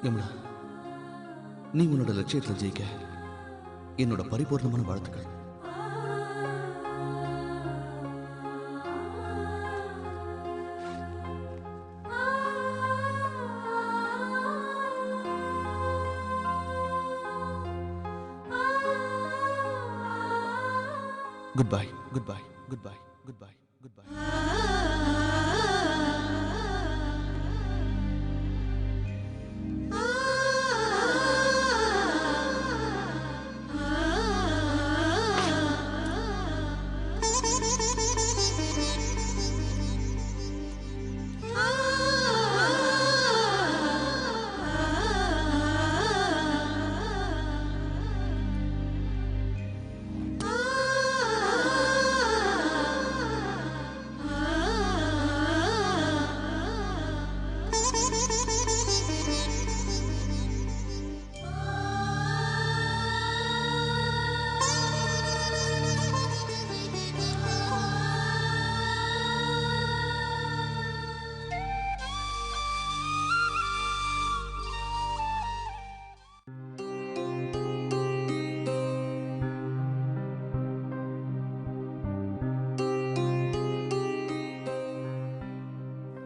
யமுனா, நீ உன்னோட லட்சியத்தில் ஜெயிக்க என்னோட பரிபூர்ணமான வாழ்த்துக்கள். Goodbye, goodbye, goodbye, goodbye, goodbye.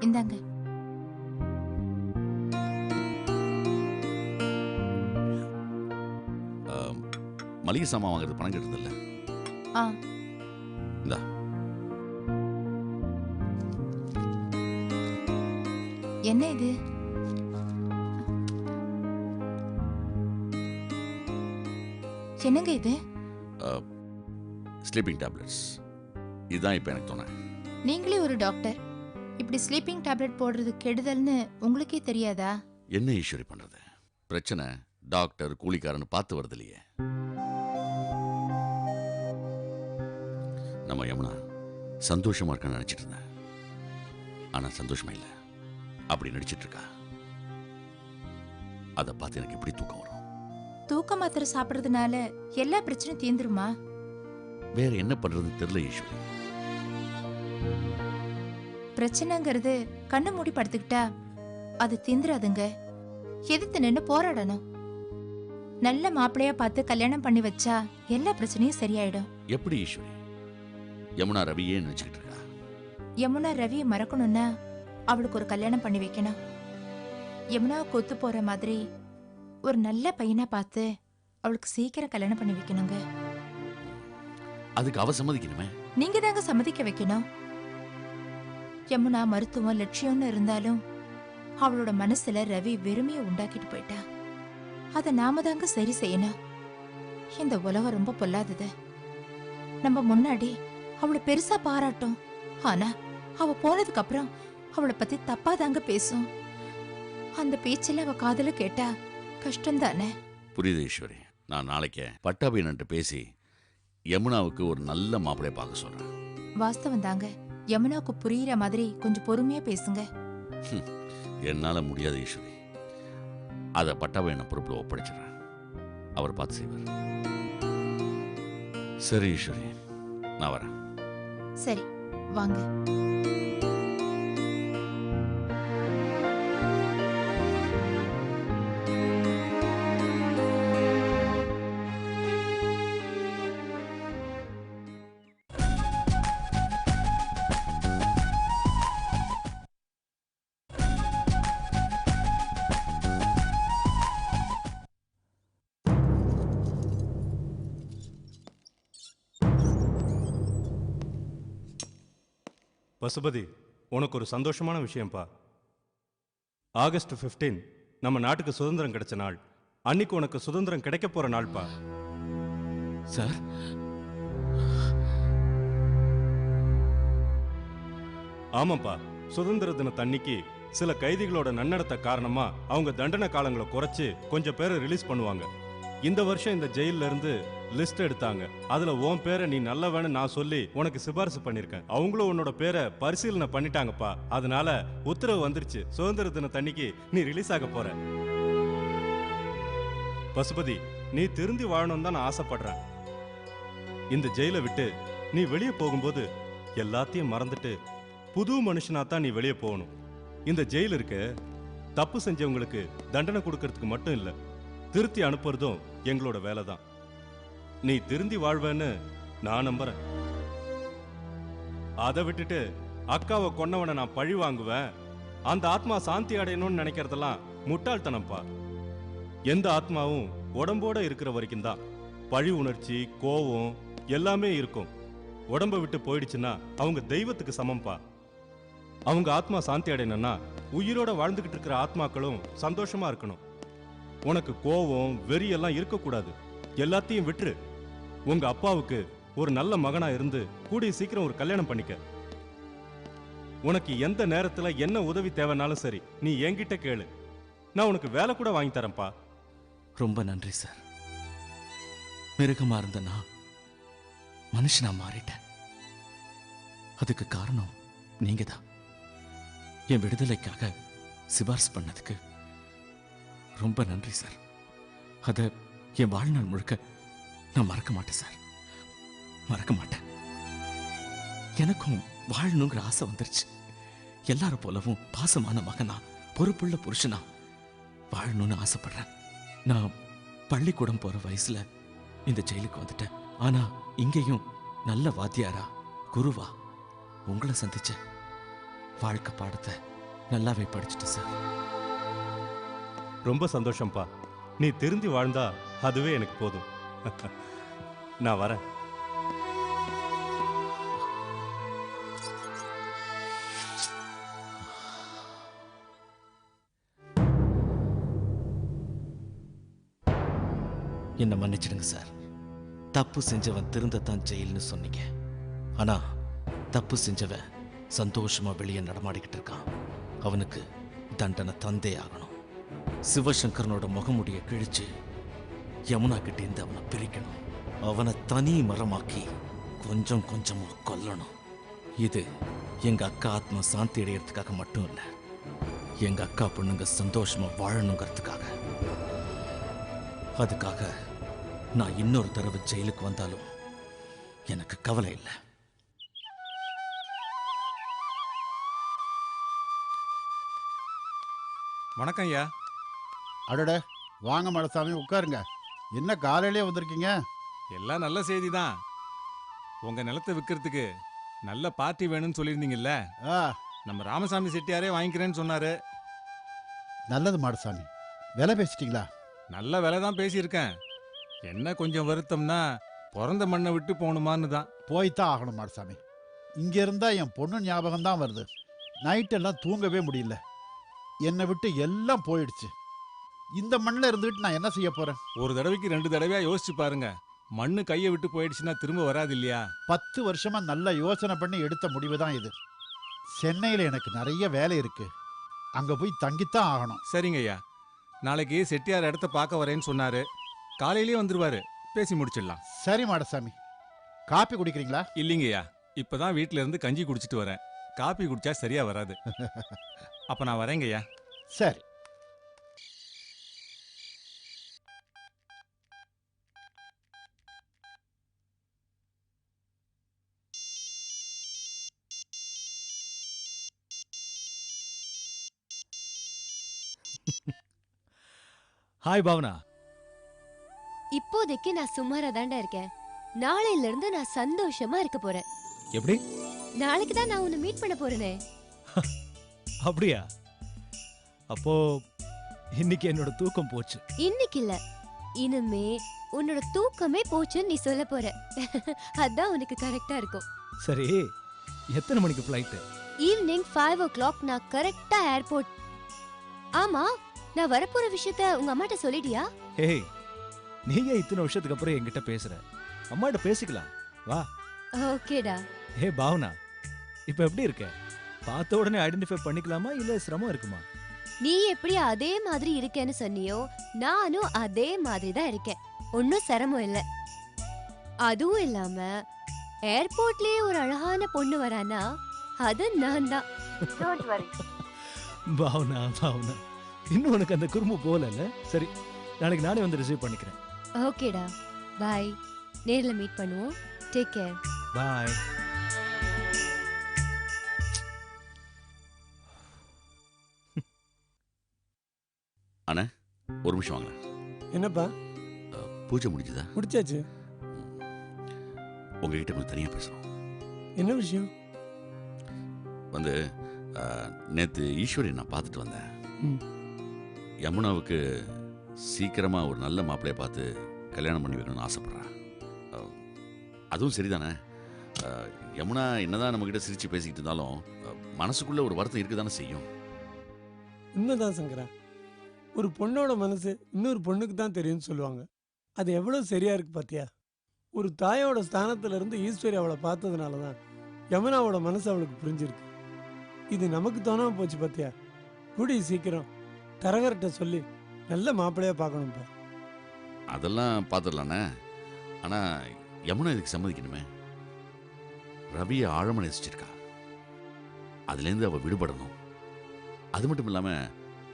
இந்தாங்க. மளிகை சாமான் வாங்குறது பணம் கட்டுறது இல்ல. இந்தா. என்ன இது? என்னங்க இது? Sleeping tablets. இதுதான் இப்போ எனக்கு தோணு. நீங்களே ஒரு டாக்டர், இப்படி ஸ்லீப்பிங் டேப்லெட் போடுறது கெடுதல்னு உங்களுக்கே தெரியாதா? என்ன ஈஸ்வரி பண்றது? பிரச்சனை டாக்டர் கூலிக்காரன்னு பார்த்து வருது இல்லையே. நம்ம யமுனா சந்தோஷமா இருக்கான்னு நினைச்சிட்டு இருந்தேன். ஆனா சந்தோஷமா இல்லை, அப்படி நடிச்சிட்டு இருக்கா. அதை பார்த்து எனக்கு எப்படி தூக்கம் வரும்? தூக்க மாத்திரை சாப்பிடுறதுனால எல்லா பிரச்சனையும் தீந்துருமா? வேற என்ன பண்றதுன்னு தெரியல ஈஸ்வரி. பிரச்சனைங்கிறது கண்ணு மூடி படுத்துக்கிட்டா அது தீந்துராதுங்க. எதிர்த்து நின்று போராடணும். நல்ல மாப்பிள்ளையா பார்த்து கல்யாணம் பண்ணி வச்சா எல்லா பிரச்சனையும் சரியாயிடும். எப்படி ஈஸ்வரி? யமுனா ரவியே நினைச்சுக்கிட்டு இருக்கா. யமுனா ரவியை மறக்கணும்னா அவளுக்கு ஒரு கல்யாணம் பண்ணி வைக்கணும். யமுனாவுக்கு ஒத்து போற மாதிரி ஒரு நல்ல பையனா பார்த்து அவளுக்கு சீக்கிரம் கல்யாணம் பண்ணி வைக்கணுங்க. அதுக்கு அவ சம்மதிக்கணுமே. நீங்க தாங்க சம்மதிக்க வைக்கணும். யமுனா மருத்துவம் லட்சியம்னு இருந்தாலும் அவளோட மனசுல ரவி வெறுமையை உண்டாக்கிட்டு போயிட்டா. அத நாம தாங்க சரி செய்யணும். இந்த உலகம் ரொம்ப பொல்லாதது. நம்ம முன்னாடி அவளை பெருசா பாராட்டும், ஆனா அவ போனதுக்கு அப்புறம் அவளை பத்தி தப்பா தாங்க பேசும். அந்த பேச்சில் அவ காதல கேட்டா கஷ்டம் தானே. புரியுது ஈஸ்வரி. நான் நாளைக்கு பட்டாபியன்ட்டு பேசி யமுனாவுக்கு ஒரு நல்ல மாப்பிள்ளைய பார்க்க சொல்றேன். வாஸ்தவம் தாங்க. யமுனாவுக்கு புரியுற மாதிரி கொஞ்சம் பொறுமையா பேசுங்க. என்னால முடியாது ஈஸ்வரி. அதை பட்டாபியன் பொறுப்புல ஒப்படைச்சிடறேன். அவர் பார்த்து செய்வார். சரி ஈஸ்வரி, நான் வரேன். சரி வாங்க. பசுபதி, உனக்கு ஒரு சந்தோஷமான விஷயம்ப்பா. ஆகஸ்ட் 15 நம்ம நாட்டுக்கு சுதந்திரம் கிடைச்ச நாள். அன்னைக்கு உனக்கு சுதந்திரம் கிடைக்க போற நாள்ப்பா. சார், ஆமாப்பா. சுதந்திர தினத்தன்னைக்கு சில கைதிகளோட நன்னடத்தை காரணமா அவங்க தண்டனை காலங்களை குறைச்சு கொஞ்சம் பேரை ரிலீஸ் பண்ணுவாங்க. இந்த வருஷம் இந்த ஜெயில இருந்து லிஸ்ட் எடுத்தாங்க. அதுல உன் பேரை நீ நல்லவன்னு நான் சொல்லி உனக்கு சிபாரிசு பண்ணிருக்கேன். அவங்களும் உன்னோட பேரை பரிசீலனை பண்ணிட்டாங்கப்பா. அதனால உத்தரவு வந்துருச்சு. சுதந்திர தினத்தன்னைக்கு நீ ரிலீஸ் ஆக போற. பசுபதி, நீ திருந்தி வாழணும் தான் நான் ஆசைப்படுறேன். இந்த ஜெயிலை விட்டு நீ வெளியே போகும்போது எல்லாத்தையும் மறந்துட்டு புது மனுஷனா தான் நீ வெளியே போகணும். இந்த ஜெயில் இருக்கு, தப்பு செஞ்சவங்களுக்கு தண்டனை கொடுக்கறதுக்கு மட்டும் இல்ல, திருத்தி அனுப்புறதும் எங்களோட வேலை தான். நீ திருந்தி வாழ்வேன்னு நான் நம்புறேன். அதை விட்டுட்டு அக்காவை கொன்னவனை நான் பழி வாங்குவேன், அந்த ஆத்மா சாந்தி அடையணும்னு நினைக்கிறதெல்லாம் முட்டாள்தனம்ப்பா. எந்த ஆத்மாவும் உடம்போட இருக்கிற வரைக்கும் தான் பழி உணர்ச்சி, கோவம் எல்லாமே இருக்கும். உடம்ப விட்டு போயிடுச்சுன்னா அவங்க தெய்வத்துக்கு சமம்பா. அவங்க ஆத்மா சாந்தி அடையணும்னா உயிரோட வாழ்ந்துகிட்டு இருக்கிற ஆத்மாக்களும் சந்தோஷமா இருக்கணும். உனக்கு கோவம், வெறி எல்லாம் இருக்கக்கூடாது. எல்லாத்தையும் விட்டுரு. உங்க அப்பாவுக்கு ஒரு நல்ல மகனா இருந்து கூடிய சீக்கிரம் ஒரு கல்யாணம் பண்ணிக்க. உனக்கு எந்த நேரத்துல என்ன உதவி தேவைனாலும் சரி, நீ என்கிட்ட கேளு. நான் உனக்கு வேலை கூட வாங்கி தரேன்ப்பா. ரொம்ப நன்றி சார். மிருகமா இருந்த நான் மனுஷனா மாறிட்டேன். அதுக்கு காரணம் நீங்க தான். என் விடுதலைக்காக சிபாரிசு பண்ணதுக்கு ரொம்ப நன்றி சார். அதை என் வாழ்நாள் முழுக்க நான் மறக்க மாட்டேன் சார், மறக்க மாட்டேன். எனக்கும் வாழணுங்கிற ஆசை வந்துருச்சு. எல்லாரும் போலவும் பாசமான மகனா, பொறுப்புள்ள புருஷனா வாழணும்னு ஆசைப்படுறேன். நான் பள்ளிக்கூடம் போற வயசுல இந்த ஜெயிலுக்கு வந்துட்டேன். ஆனா இங்கேயும் நல்ல வாத்தியாரா, குருவா உங்களை சந்திச்ச வாழ்க்கை பாடத்தை நல்லாவே படிச்சுட்டேன் சார். ரொம்ப சந்தோஷம்ப்பா. நீ திருந்தி வாழ்ந்தா அதுவே எனக்கு போதும். நான் வரேன். என்ன மன்னிச்சிடுங்க சார். தப்பு செஞ்சவன் திருந்தத்தான் ஜெயில்னு சொன்னீங்க. ஆனா தப்பு செஞ்சவன் சந்தோஷமா வெளியே நடமாடிக்கிட்டு இருக்கான். அவனுக்கு தண்டனை தந்தே ஆகணும். சிவசங்கரனோட முகமுடிய கிழிச்சு யமுனா கிட்டேருந்து அவனை பிரிக்கணும். அவனை தனி மரமாக்கி கொஞ்சம் கொஞ்சமா கொல்லணும். இது எங்க அக்கா ஆத்மா சாந்தி அடையறதுக்காக மட்டும் இல்ல, எங்க அக்கா பொண்ணுங்க சந்தோஷமா வாழணுங்கிறதுக்காக. அதுக்காக நான் இன்னொரு தடவை ஜெயிலுக்கு வந்தாலும் எனக்கு கவலை இல்லை. வணக்கம் ஐயா. அடட, வாங்க மடசாமி, உட்காருங்க. என்ன காலையிலே வந்திருக்கீங்க? எல்லாம் நல்ல செய்தி தான். உங்க நிலத்தை விற்கிறதுக்கு நல்ல பார்ட்டி வேணும்னு சொல்லியிருந்தீங்கல்ல, ஆ, நம்ம ராமசாமி செட்டியாரே வாங்கிக்கிறேன்னு சொன்னாரு. நல்லது மாடசாமி. விலை பேசிட்டீங்களா? நல்ல விலை தான் பேசியிருக்கேன். என்ன கொஞ்சம் வருத்தம்னா, பிறந்த மண்ணை விட்டு போகணுமான்னு தான். போய்த்தான் ஆகணும் மாடசாமி. இங்கே இருந்தால் என் பொண்ணு ஞாபகம் தான் வருது. நைட்டெல்லாம் தூங்கவே முடியல. என்னை விட்டு எல்லாம் போயிடுச்சு. இந்த மண்ணில் இருந்துக்கிட்டு நான் என்ன செய்ய போகிறேன்? ஒரு தடவைக்கு 2 தடவையா யோசிச்சு பாருங்க. மண்ணு கையை விட்டு போயிடுச்சுன்னா திரும்ப வராது இல்லையா? 10 வருஷமா நல்ல யோசனை பண்ணி எடுத்த முடிவு தான் இது. சென்னையில் எனக்கு நிறைய வேலை இருக்கு. அங்கே போய் தங்கித்தான் ஆகணும். சரிங்க ஐயா. நாளைக்கு செட்டியார் இடத்த பார்க்க வரேன்னு சொன்னாரு. காலையிலேயே வந்துருவாரு. பேசி முடிச்சிடலாம். சரி மாடசாமி. காப்பி குடிக்கிறீங்களா? இல்லைங்கய்யா, இப்பதான் வீட்டுல இருந்து கஞ்சி குடிச்சிட்டு வரேன். காப்பி குடிச்சா சரியா வராது. அப்ப நான் வரேங்கய்யா. சரி. ஹாய் பாவனா. இப்போதைக்கு நான் சுமாரா தாண்டா இருக்கேன். நாளையில இருந்து நான் சந்தோஷமா இருக்க போறேன். எப்படி? நாளைக்கு தான் நான் உன்னை மீட் பண்ண போறேனே. அப்படியா? அப்போ இன்னைக்கு என்னோட தூக்கம் போச்சு. இன்னைக்கு இல்ல, இனிமே உன்னோட தூக்கமே போச்சுன்னு நீ சொல்ல போற. அதான் உனக்கு கரெக்டா இருக்கும். சரி, எத்தனை மணிக்கு ஃப்ளைட்? ஈவினிங் 5 o'clock நான் கரெக்டா ஏர்போர்ட். ஆமா, நான் வரப்போற விஷயத்த உங்க அம்மாட்ட சொல்லிட்டியா? ஏய், நீங்க இத்தனை வருஷத்துக்கு அப்புறம் என்கிட்ட பேசுற. அம்மாட்ட பேசிக்கலாம் வா. ஓகேடா. ஏ பாவனா, இப்ப எப்படி இருக்க? பார்த்த உடனே ஐடென்டிஃபை பண்ணிக்கலாமா இல்ல சிரமம் இருக்குமா? நீ எப்படி அதே மாதிரி இருக்கேன்னு சொன்னியோ, நானும் அதே மாதிரி தான் இருக்கேன். ஒன்னும் சிரமம் இல்ல. அதுவும் இல்லாம ஏர்போர்ட்லயே ஒரு அழகான பொண்ணு வரானா, அது நான் தான். Don't worry. பாவனா பாவனா, இன்னும் உனக்கு அந்த குறும்பு போகல. சரி, நாளைக்கு நானே வந்து ரிசீவ் பண்ணிக்கிறேன். ஓகேடா, பாய். நேர்ல மீட் பண்ணுவோம். Take care. பாய். அண்ணா ஒரு நிமிஷம் வாங்க. என்னப்பா? பூஜை முடிஞ்சுதா? முடிச்சாச்சு. உங்ககிட்ட கொஞ்சம் தனியாக பேசணும். என்ன விஷயம்? வந்து நேற்று ஈஸ்வரி நான் பார்த்துட்டு வந்தேன். யமுனாவுக்கு சீக்கிரமாக ஒரு நல்ல மாப்பிள்ளையை பார்த்து கல்யாணம் பண்ணி வைக்கணும்னு ஆசைப்பட்றேன். அதுவும் சரிதானே? யமுனா என்னதான் நம்மக்கிட்ட சிரித்து பேசிக்கிட்டு இருந்தாலும் மனசுக்குள்ளே ஒரு வருத்தம் இருக்க தானே செய்யும். உண்மைதான் சங்கரா. ஒரு பொண்ணோட மனசு இன்னொரு பொண்ணுக்கு தான் தெரியும்னு சொல்லுவாங்க. அது எவ்வளோ சரியா இருக்கு பார்த்தியா? ஒரு தாயோட ஸ்தானத்துல இருந்து ஈஸ்வரி அவளை பார்த்ததுனால தான் யமுனாவோட மனசு அவளுக்கு புரிஞ்சிருக்கு. இது நமக்கு தோணாம போச்சு பார்த்தியா? கூடிய சீக்கிரம் தரகர்கிட்ட சொல்லி நல்ல மாப்பிள்ளையா பார்க்கணும்ப்பா. அதெல்லாம் பார்த்துடலாண்ணே. ஆனால் யமுனா இதுக்கு சம்மதிக்கணுமே. ரவியை ஆழமாக நேசிச்சிருக்கா. அதுலேருந்து அவள் விடுபடணும். அது மட்டும் இல்லாமல்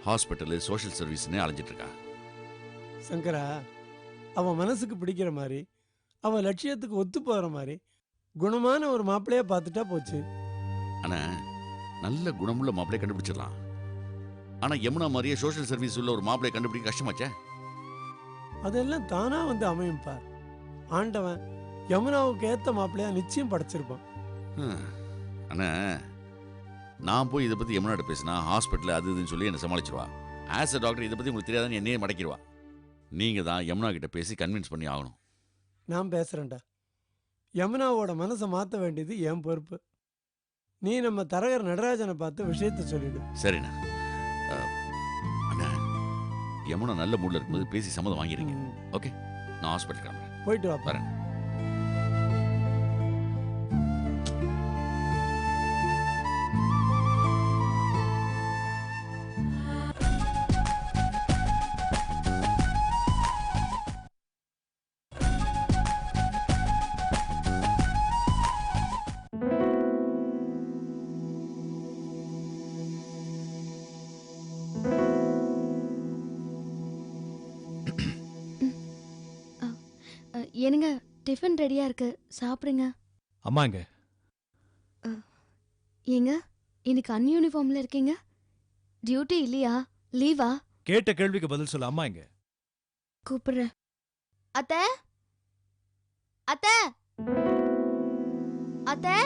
ஹாஸ்பிட்டலு சோஷியல் சர்வீஸ்னே அலைஞ்சிட்டு இருக்கா. சங்கரா, அவன் மனசுக்கு பிடிக்கிற மாதிரி அவன் லட்சியத்துக்கு ஒத்து போகிற மாதிரி குணமான ஒரு மாப்பிள்ளையா பார்த்துட்டா போச்சு. ஆனால் நல்ல குணமுள்ள மாப்பிள்ளையை கண்டுபிடிச்சிடலாம். ஆனால் யமுனா மாதிரியே சோஷியல் சர்வீஸ் உள்ள ஒரு மாப்பிள்ளையை கண்டுபிடிக்க கஷ்டமாச்சே. அதெல்லாம் தானா வந்து அமையும்பா. ஆண்டவன் யமுனாவுக்கு ஏற்ற மாப்பிள்ளையா நிச்சயம் படைச்சிருப்பான். ஆனால் நான் போய் இதை பற்றி யமுனாட்ட பேசினா ஹாஸ்பிட்டலில் அது இதுன்னு சொல்லி என்னை சமாளிச்சிருவா. ஆஸ் அ டாக்டர் இதை பற்றி உங்களுக்கு தெரியாதான்னு என்னையே மடக்கிடுவா. நீங்கள் தான் யமுனா கிட்ட பேசி கன்வின்ஸ் பண்ணி ஆகணும். நான் பேசுகிறேன்டா. யமுனாவோட மனசை மாற்ற வேண்டியது என் பொறுப்பு. நீ நம்ம தரகர் நடராஜனை பார்த்து விஷயத்த சொல்லிடு. சரிண்ணா. அண்ணா, யமுனா நல்ல மூடில் இருக்கும்போது பேசி சம்மதம் வாங்கிடுங்க. ஓகே, நான் ஹாஸ்பிட்டல் கிளம்புறேன். போயிட்டு வா. வரேன். ஏனுங்க, டிஃபன் ரெடியா இருக்கு, சாப்பிடுங்க. அம்மாங்க. ஏங்க, இன்னைக்கு அன்யூனிஃபார்ம்ல இருக்கீங்க? டியூட்டி இல்லையா? லீவா? கேட்ட கேள்விக்கு பதில் சொல்ல. அம்மா இங்க. கூப்பிடுறேன். அத்தை, அத்தை, அத்தை.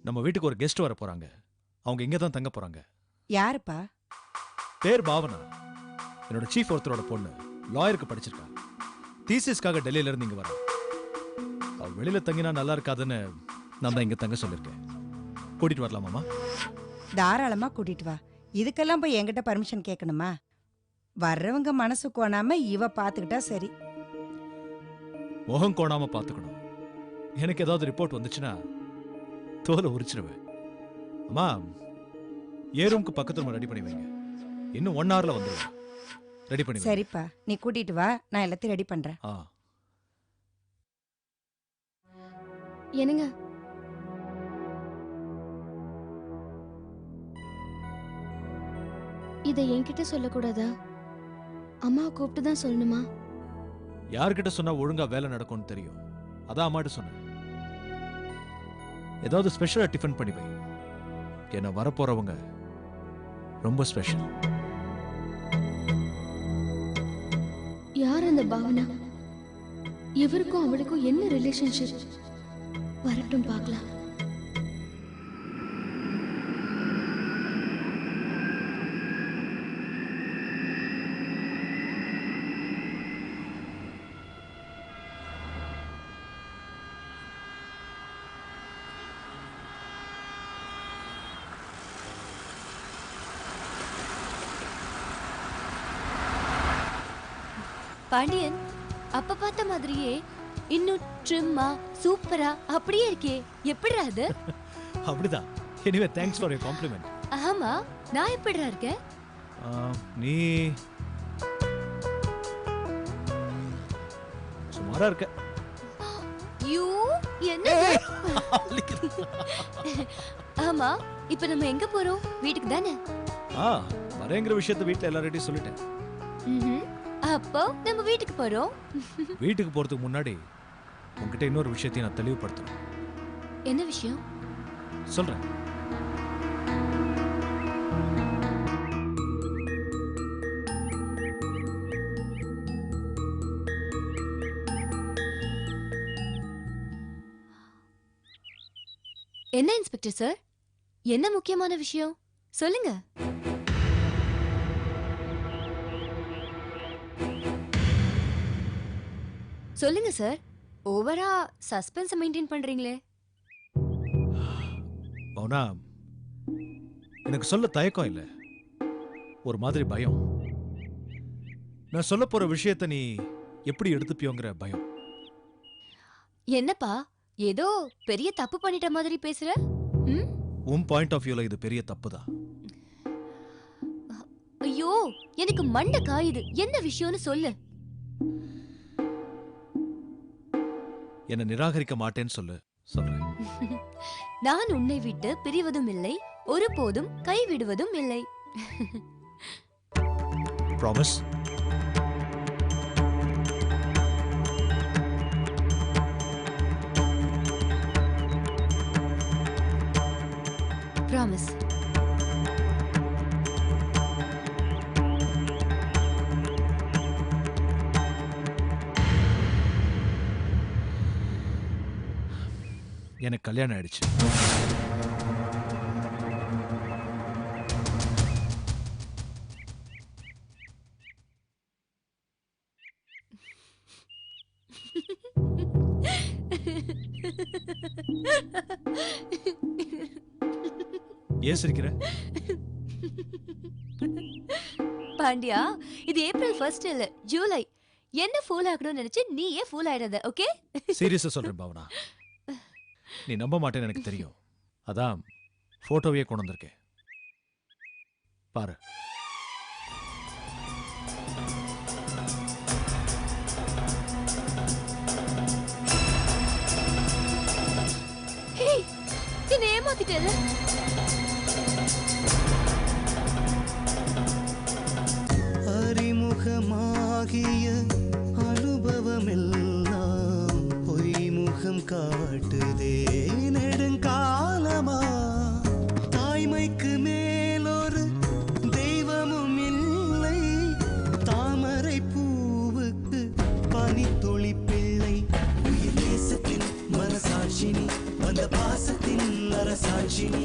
நம்ம வீட்டுக்கு ஒரு கெஸ்ட் வர போறாங்க. அவங்க இங்க தான் தங்க போறாங்க. யாருப்பா? பேர் பாவனா. என்னோட சீஃப் ஒருத்தரோட பொண்ணு. லாயருக்கு படிச்சிருக்கா. தீசிஸ்க்காக டெல்லியில இருந்து இங்க வர. அவ வெளியில தங்கினா நல்லா இருக்காதுன்னு நான் தான் இங்க தங்க சொல்லிருக்கேன். கூட்டிட்டு வரலாமாமா? தாராளமா கூட்டிட்டு வா. இதுக்கெல்லாம் போய் என்கிட்ட பர்மிஷன் கேட்கணுமா? வர்றவங்க மனசு கோணாம இவ பாத்துக்கிட்டா சரி. முகம் கோணாம பாத்துக்கணும். எனக்கு ஏதாவது ரிப்போர்ட் வந்துச்சுன்னா தோலை உரிச்சிருவேன். அம்மா, ஏ ரூம்க்கு பக்கத்துல ரெடி பண்ணி வைங்க. இன்னும் 1 hourல வந்துருவேன். ரெடி பண்ணி. சரிப்பா, நீ கூட்டிட்டு வா, நான் எல்லாத்தையும் ரெடி பண்றேன். என்னங்க, இதை என்கிட்ட சொல்லக்கூடாதா? அம்மா கூப்பிட்டு தான் சொல்லணுமா? யார்கிட்ட சொன்னா ஒழுங்கா வேலை நடக்கும்னு தெரியும். அதான் அம்மாட்ட சொன்னேன். ஏதாவது ஸ்பெஷலா டிஃபன் பண்ணி வை. என்ன வரப்போறவங்க ரொம்ப ஸ்பெஷல். யார் அந்த பாவனா? இவருக்கும் அவளுக்கும் என்ன ரிலேஷன்ஷிப்? வரட்டும் பார்க்கலாம். பாண்டியன், அப்ப பார்த்த மாதிரியே இன்னும் ட்ரிம்மா சூப்பரா அப்படியே இருக்கே. எப்படிடா அது? அப்படிதான். Anyway thanks for your compliment. ஆமா, நான் எப்படிடா இருக்கேன்? நீ சுமாரா இருக்க. யூ என்ன? ஆமா, இப்ப நம்ம எங்க போறோம்? வீட்டுக்கு தானே? வரேங்கிற விஷயத்தை வீட்டுல எல்லார்கிட்டயும் சொல்லிட்டேன். அப்போ நம்ம வீட்டுக்கு போறோம். வீட்டுக்கு போறதுக்கு முன்னாடி உங்ககிட்ட இன்னொரு விஷயத்தையும் நான் தெளிவுபடுத்தணும். என்ன விஷயம்? சொல்றேன். என்ன இன்ஸ்பெக்டர் சார், என்ன முக்கியமான விஷயம் சொல்லுங்க. சொல்லுங்க சார், ஓவரா சஸ்பென்ஸ் மெயின்டைன் பண்றீங்களே. பவுனா, எனக்கு சொல்ல தயக்கம் இல்லை, ஒரு மாதிரி பயம். நான் சொல்ல போற விஷயத்தை நீ எப்படி எடுத்துப்பியோங்கிற பயம். என்னப்பா ஏதோ பெரிய தப்பு பண்ணிட்ட மாதிரி பேசுற? உன் பாயிண்ட் ஆஃப் வியூல இது பெரிய தப்பு தான். ஐயோ, எனக்கு மண்டை காயுது. என்ன விஷயம்னு சொல்லு. என்ன நிராகரிக்க மாட்டேன்னு சொல்லு. சொல்றேன். நான் உன்னை விட்டு பிரிவதும் இல்லை, ஒருபோதும் கைவிடுவதும் இல்லை. ப்ராமிஸ்? ப்ராமிஸ். எனக்கு கல்யாணம் ஆயிடுச்சு. ஏன் சிரிக்கிற? பாண்டியா, இது ஏப்ரல் 1 இல்ல, ஜூலை. என்ன ஃபூல் ஆகணும்னு நினைச்சு நீயே ஃபூல் ஆயிடாத, ஓகே? சீரியஸா சொல்றேன் பாவனா, நீ நம்ப மாட்டேன்னு எனக்கு தெரியும். அதான் போட்டோவையே கொண்டு வந்திருக்கேன், பாரு. ஹேய், என்ன ஏமாத்திட்டல? அறிமுகமாகிய அனுபவமெல்லாம் பொய்முகம் காட்டுதே நெடுங்காலமா. தாய்மைக்கு மேலொரு தெய்வமும் இல்லை, தாமரை பூவுக்கு பனித்துளி பிள்ளை. உயிர் தேசத்தின் மனசாட்சினி, வந்த பாசத்தின் அரசாட்சினி.